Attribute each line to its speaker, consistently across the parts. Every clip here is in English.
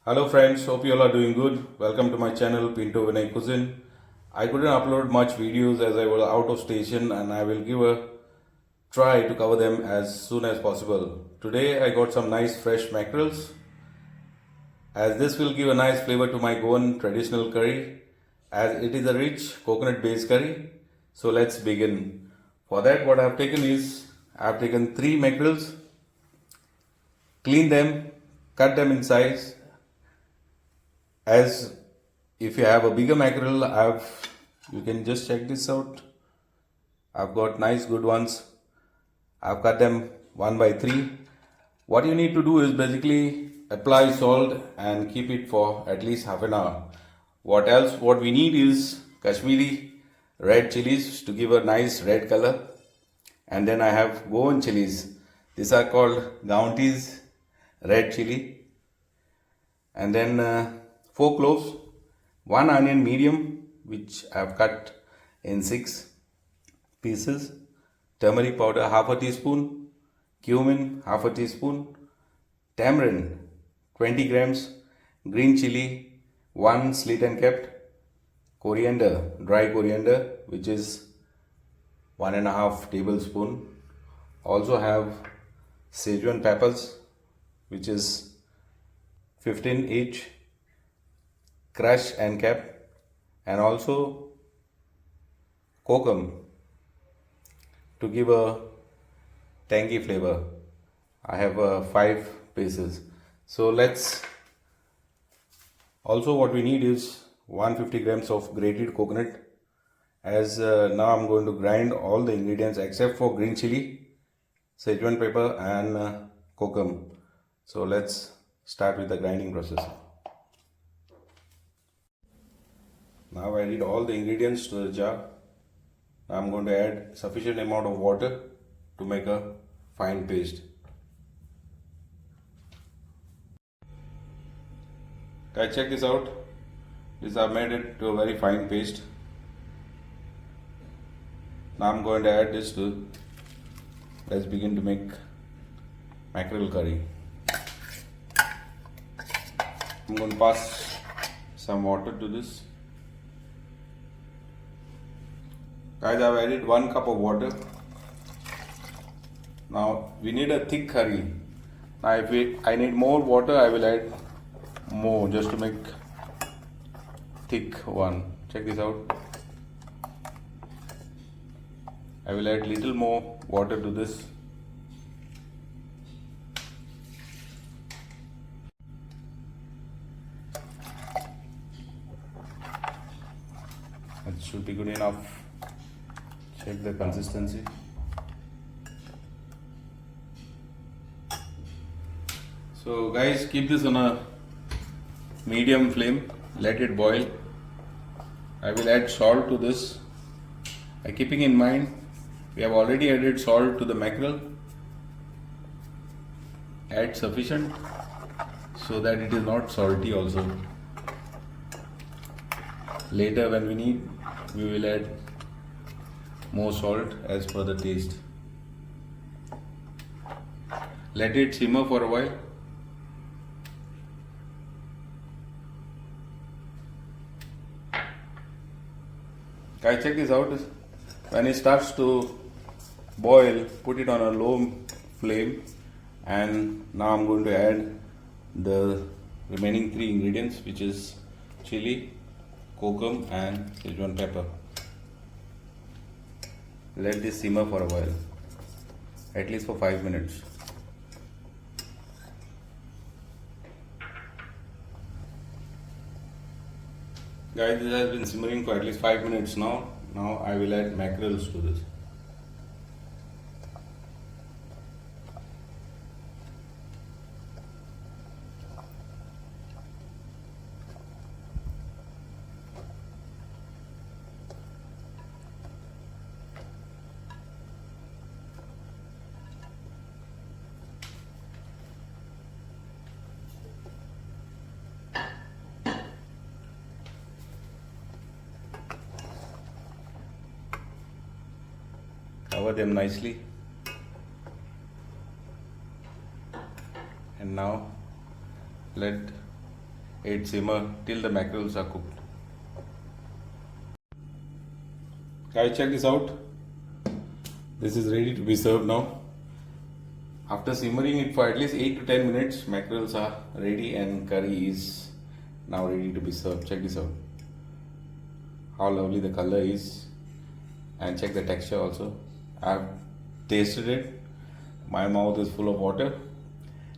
Speaker 1: Hello friends, hope you all are doing good. Welcome to my channel Pinto Cuisine. I couldn't upload much videos as I was out of station and I will give a try to cover them as soon as possible. Today I got some nice fresh mackerels as this will give a nice flavor to my Goan traditional curry as it is a rich coconut based curry. So let's begin. For that what I have taken is I have taken 3 mackerels, clean them, cut them in size. As if you have a bigger mackerel, you can just check this out. I've got nice good ones. I've cut them 1 by 3. What you need to do is basically apply salt and keep it for at least half an hour. What we need is Kashmiri red chillies to give a nice red color. And then I have Goan chillies. These are called Goan's red chilli. And then 4 cloves, 1 onion medium which I have cut in 6 pieces, turmeric powder half a teaspoon, cumin half a teaspoon, tamarind 20 grams, green chilli 1 slit and kept, coriander, dry coriander which is 1.5 tablespoon. Also have sichuan peppers which is 15 each, crushed and kept, and also kokum to give a tangy flavor. I have 5 pieces. So let's also what we need is 150 grams of grated coconut as now I'm going to grind all the ingredients except for green chilli, sichuan pepper and kokum. So let's start with the grinding process. Now I added all the ingredients to the jar. Now I'm going to add sufficient amount of water to make a fine paste. Guys, check this out. This I've made it to a very fine paste. Now I'm going to add this to. Let's begin to make mackerel curry. I'm going to pass some water to this. Guys, I've added 1 cup of water. Now we need a thick curry. Now if I need more water, I will add more just to make thick one. Check this out. I will add little more water to this. That should be good enough. Check the consistency. So guys, keep this on a medium flame, let it boil. I will add salt to this. Keeping in mind we have already added salt to the mackerel. Add sufficient so that it is not salty also. Later when we need, we will add more salt as per the taste. Let it simmer for a while. Guys, check this out. When it starts to boil, put it on a low flame, and now I'm going to add the remaining 3 ingredients, which is chilli, kokum and sichuan pepper. Let this simmer for a while, at least for 5 minutes. Guys, this has been simmering for at least 5 minutes now. Now I will add mackerels to this. Cover them nicely, and now let it simmer till the mackerels are cooked. Guys, check this out. This is ready to be served now. After simmering it for at least 8 to 10 minutes, mackerels are ready and curry is now ready to be served. Check this out. How lovely the color is, and check the texture also. I've tasted it. My mouth is full of water.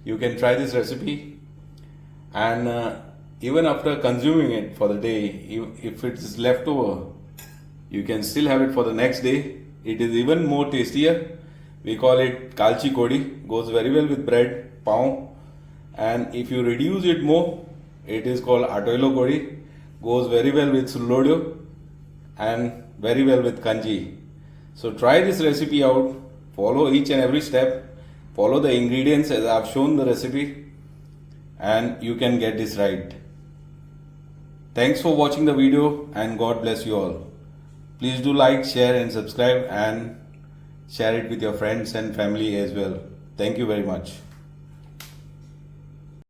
Speaker 1: You can try this recipe, and even after consuming it for the day, if it is left over, you can still have it for the next day. It is even more tastier. We call it kalchi kodi. Goes very well with bread, pav. And if you reduce it more, it is called atoilo kodi. Goes very well with sullodio and very well with kanji. So try this recipe out. Follow each and every step. Follow the ingredients as I have shown the recipe, and you can get this right. Thanks for watching the video, and God bless you all. Please do like, share and subscribe, and share it with your friends and family as well. Thank you very much.